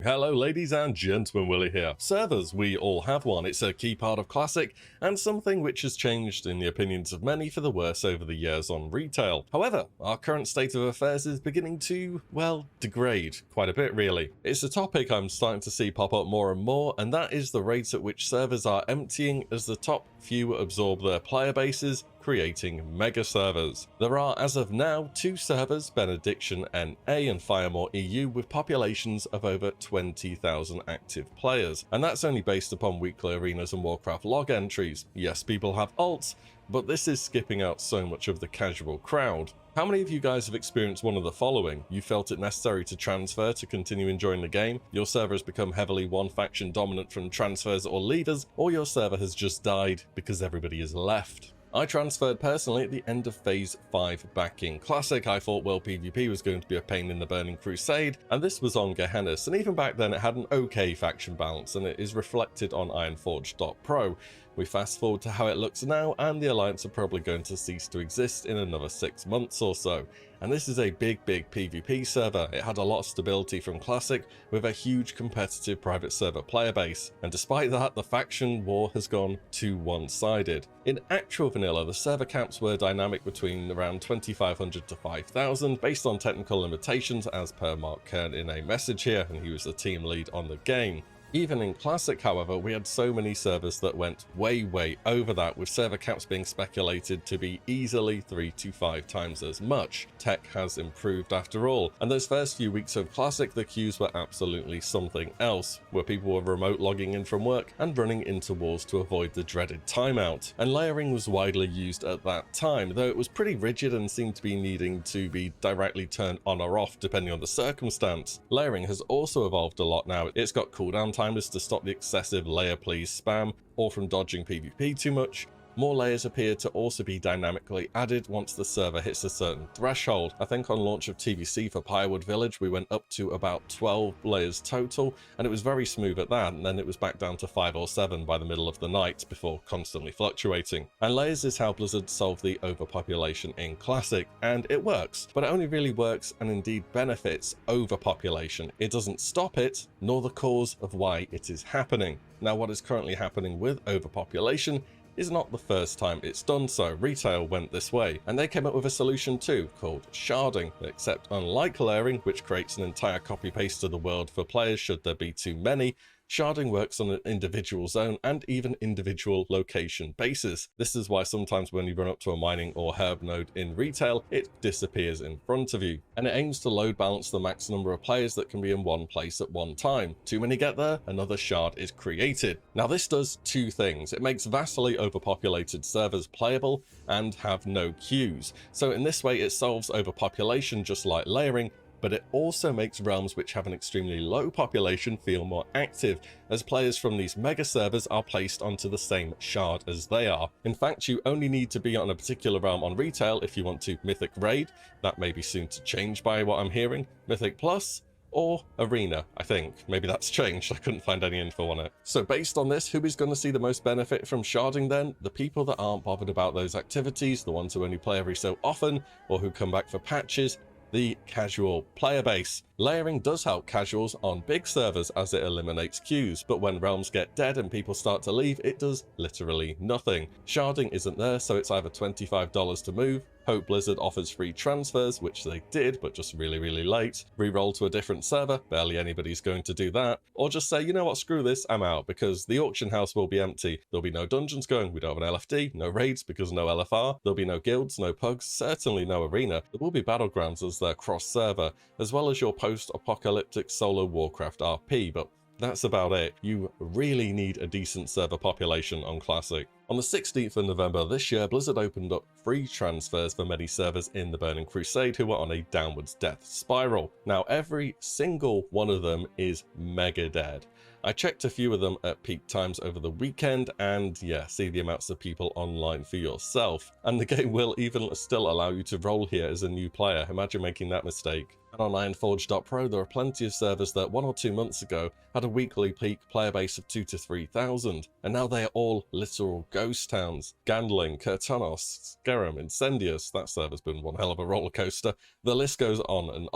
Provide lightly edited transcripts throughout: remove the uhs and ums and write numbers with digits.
Hello ladies and gentlemen, Willie here. Servers, we all have one. It's a key part of Classic and something which has changed in the opinions of many for the worse over the years on retail. However, our current state of affairs is beginning to, well, degrade quite a bit really. It's a topic I'm starting to see pop up more and more, and that is the rate at which servers are emptying as the top few absorb their player bases, creating mega servers. There are, as of now, 2 servers, Benediction NA and Firemore EU, with populations of over 20,000 active players, and that's only based upon weekly arenas and Warcraft log entries. Yes, people have alts, but this is skipping out so much of the casual crowd. How many of you guys have experienced one of the following? You felt it necessary to transfer to continue enjoying the game, your server has become heavily one faction dominant from transfers or leavers, or your server has just died because everybody has left. I transferred personally at the end of Phase 5 back in Classic. I thought World PvP was going to be a pain in the Burning Crusade, and this was on Gehennas, and even back then it had an okay faction balance, and it is reflected on Ironforge.pro. We fast forward to how it looks now, and the Alliance are probably going to cease to exist in another 6 months or so. And this is a big PvP server. It had a lot of stability from Classic, with a huge competitive private server player base. And despite that, the faction war has gone too one-sided. In actual vanilla, the server caps were dynamic between around 2,500 to 5,000, based on technical limitations as per Mark Kern in a message here, and he was the team lead on the game. Even in Classic, however, we had so many servers that went way over that, with server caps being speculated to be easily 3 to 5 times as much. Tech has improved after all, and those first few weeks of Classic, the queues were absolutely something else, where people were remote logging in from work and running into wars to avoid the dreaded timeout. And layering was widely used at that time, though it was pretty rigid and seemed to be needing to be directly turned on or off depending on the circumstance. Layering has also evolved a lot now. It's got cooldown timers to stop the excessive layer please spam or from dodging PvP too much. More layers appear to also be dynamically added once the server hits a certain threshold. I think on launch of TVC for Pirewood Village we went up to about 12 layers total, and it was very smooth at that, and then it was back down to 5 or 7 by the middle of the night before constantly fluctuating. And layers is how Blizzard solved the overpopulation in Classic, and it works, but it only really works and indeed benefits overpopulation. It doesn't stop it, nor the cause of why it is happening. Now, what is currently happening with overpopulation is not the first time it's done so. Retail went this way, and they came up with a solution too, called Sharding, except unlike layering, which creates an entire copy-paste of the world for players should there be too many, Sharding works on an individual zone and even individual location basis. This is why sometimes when you run up to a mining or herb node in retail, it disappears in front of you. And it aims to load balance the max number of players that can be in one place at one time. Too many get there, another shard is created. Now this does 2 things. It makes vastly overpopulated servers playable and have no queues. So in this way it solves overpopulation just like layering, but it also makes realms which have an extremely low population feel more active, as players from these mega servers are placed onto the same shard as they are. In fact, you only need to be on a particular realm on retail if you want to Mythic Raid, that may be soon to change by what I'm hearing, Mythic Plus, or Arena, I think. Maybe that's changed, I couldn't find any info on it. So based on this, who is going to see the most benefit from sharding then? The people that aren't bothered about those activities, the ones who only play every so often, or who come back for patches, the casual player base. Layering does help casuals on big servers as it eliminates queues, but when realms get dead and people start to leave, it does literally nothing. Sharding isn't there, so it's either $25 to move, hope Blizzard offers free transfers, which they did, but just really late, re-roll to a different server, barely anybody's going to do that, or just say, you know what, screw this, I'm out, because the auction house will be empty. There'll be no dungeons going, we don't have an LFD, no raids because no LFR, there'll be no guilds, no pugs, certainly no arena. There will be battlegrounds as they're cross-server, as well as your post-apocalyptic solo Warcraft RP, but that's about it. You really need a decent server population on Classic. On the 16th of November this year, Blizzard opened up free transfers for many servers in the Burning Crusade who were on a downwards death spiral. Now, every single one of them is mega dead. I checked a few of them at peak times over the weekend, and yeah, see the amounts of people online for yourself. And the game will even still allow you to roll here as a new player. Imagine making that mistake. And on Ironforge.pro, there are plenty of servers that 1 or 2 months ago had a weekly peak player base of 2,000 to 3,000, and now they are all literal ghost towns. Gandling, Kurtanos, Skerim, Incendius, that server's been one hell of a roller coaster. The list goes on.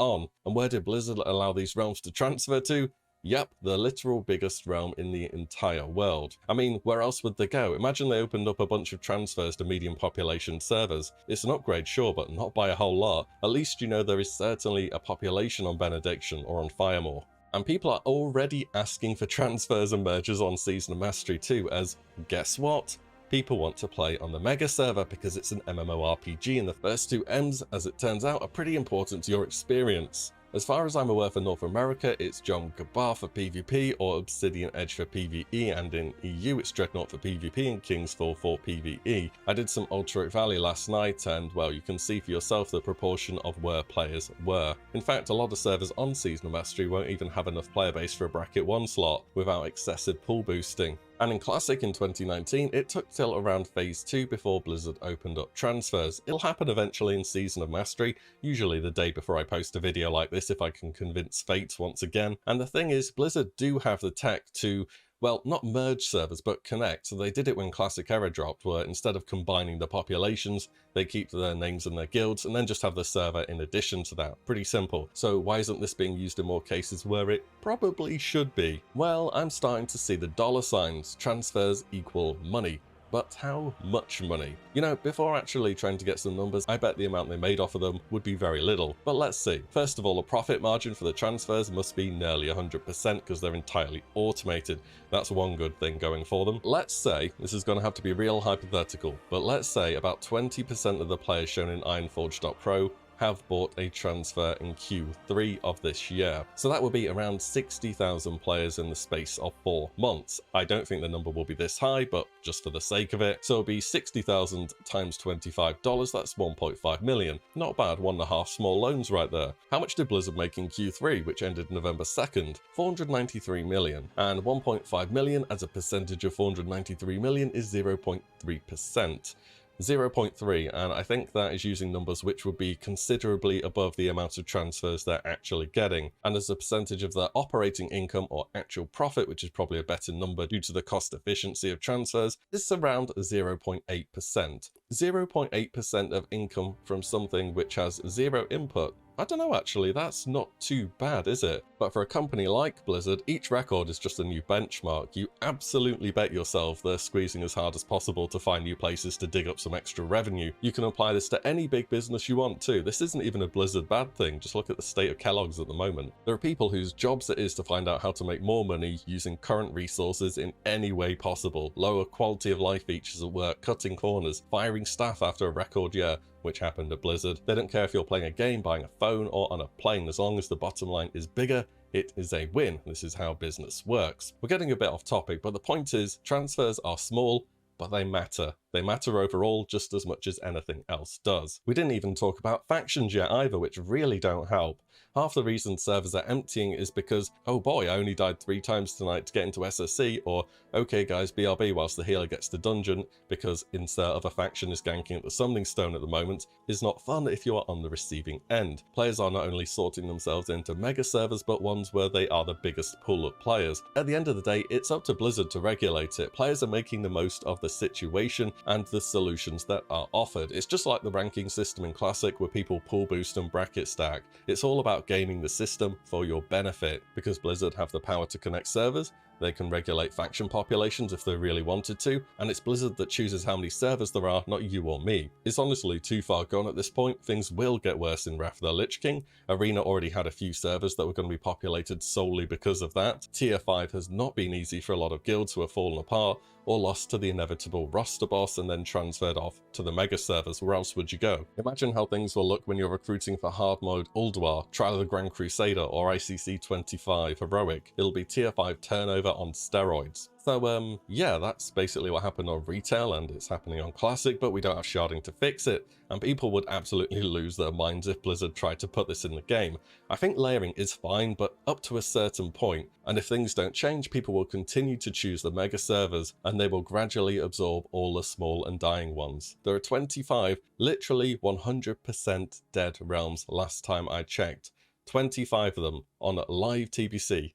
And where did Blizzard allow these realms to transfer to? Yep, the literal biggest realm in the entire world. I mean, where else would they go? Imagine they opened up a bunch of transfers to medium population servers. It's an upgrade, sure, but not by a whole lot. At least you know there is certainly a population on Benediction or on Firemore. And people are already asking for transfers and mergers on Season of Mastery too, as guess what? People want to play on the Mega server because it's an MMORPG, and the first two M's, as it turns out, are pretty important to your experience. As far as I'm aware, for North America, it's John Gabar for PvP or Obsidian Edge for PvE, and in EU it's Dreadnought for PvP and Kingsfall for PvE. I did some Ulteric Valley last night, and well, you can see for yourself the proportion of where players were. In fact, a lot of servers on Season of Mastery won't even have enough player base for a Bracket 1 slot without excessive pool boosting. And in Classic in 2019, it took till around Phase 2 before Blizzard opened up transfers. It'll happen eventually in Season of Mastery, usually the day before I post a video like this if I can convince Fate once again. And the thing is, Blizzard do have the tech to, well, not merge servers, but connect. So they did it when Classic Era dropped, where instead of combining the populations, they keep their names and their guilds, and then just have the server in addition to that. Pretty simple. So why isn't this being used in more cases where it probably should be? Well, I'm starting to see the dollar signs. Transfers equal money. But how much money? You know, before actually trying to get some numbers, I bet the amount they made off of them would be very little. But let's see. First of all, the profit margin for the transfers must be nearly 100% because they're entirely automated. That's one good thing going for them. Let's say, this is going to have to be real hypothetical, but let's say about 20% of the players shown in Ironforge.pro have bought a transfer in Q3 of this year. So that would be around 60,000 players in the space of 4 months. I don't think the number will be this high, but just for the sake of it. So it'll be 60,000 times $25, that's 1.5 million. Not bad, 1.5 small loans right there. How much did Blizzard make in Q3, which ended November 2nd? 493 million. And 1.5 million as a percentage of 493 million is 0.3%. 0.3, and I think that is using numbers which would be considerably above the amount of transfers they're actually getting. And as a percentage of their operating income or actual profit, which is probably a better number due to the cost efficiency of transfers, is around 0.8%. 0.8% of income from something which has zero input. I don't know actually, that's not too bad, is it? But for a company like Blizzard, each record is just a new benchmark. You absolutely bet yourself they're squeezing as hard as possible to find new places to dig up some extra revenue. You can apply this to any big business you want to. This isn't even a Blizzard bad thing, just look at the state of Kellogg's at the moment. There are people whose jobs it is to find out how to make more money using current resources in any way possible. Lower quality of life features at work, cutting corners, firing staff after a record year, which happened at Blizzard. They don't care if you're playing a game, buying a phone, or on a plane. As long as the bottom line is bigger, it is a win. This is how business works. We're getting a bit off topic, but the point is, transfers are small, but they matter. They matter overall just as much as anything else does. We didn't even talk about factions yet either, which really don't help. Half the reason servers are emptying is because, oh boy, I only died 3 times tonight to get into SSC, or okay guys, BRB whilst the healer gets to dungeon, because insert other faction is ganking at the summoning stone at the moment, is not fun if you are on the receiving end. Players are not only sorting themselves into mega servers, but ones where they are the biggest pool of players. At the end of the day, it's up to Blizzard to regulate it. Players are making the most of the situation and the solutions that are offered. It's just like the ranking system in Classic where people pool boost and bracket stack. It's all about gaming the system for your benefit. Because Blizzard have the power to connect servers, they can regulate faction populations if they really wanted to, and it's Blizzard that chooses how many servers there are, not you or me. It's honestly too far gone at this point. Things will get worse in Wrath of the Lich King. Arena already had a few servers that were going to be populated solely because of that. Tier 5 has not been easy for a lot of guilds who have fallen apart, or lost to the inevitable roster boss and then transferred off to the mega servers. Where else would you go? Imagine how things will look when you're recruiting for hard mode Ulduar, Trial of the Grand Crusader, or ICC 25 Heroic. It'll be tier 5 turnover on steroids. So yeah, that's basically what happened on retail, and it's happening on Classic, but we don't have sharding to fix it, and people would absolutely lose their minds if Blizzard tried to put this in the game. I think layering is fine, but up to a certain point, and if things don't change, people will continue to choose the mega servers, and they will gradually absorb all the small and dying ones. There are 25, literally 100% dead realms last time I checked. 25 of them on live TBC.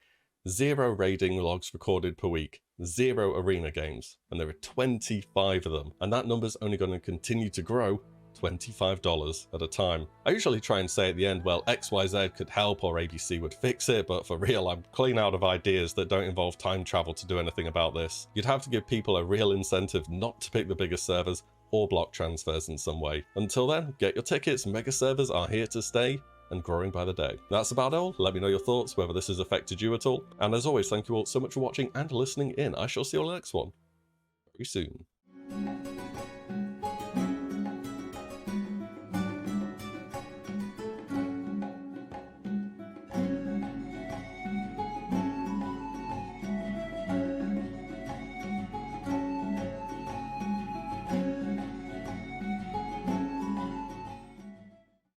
0 raiding logs recorded per week, 0 arena games, and there are 25 of them, and that number's only going to continue to grow $25 at a time. I usually try and say at the end, well, XYZ could help or ABC would fix it, but for real, I'm clean out of ideas that don't involve time travel to do anything about this. You'd have to give people a real incentive not to pick the biggest servers or block transfers in some way. Until then, get your tickets, mega servers are here to stay and growing by the day. That's about all. Let me know your thoughts, whether this has affected you at all. And as always, thank you all so much for watching and listening in. I shall see you on the next one very soon.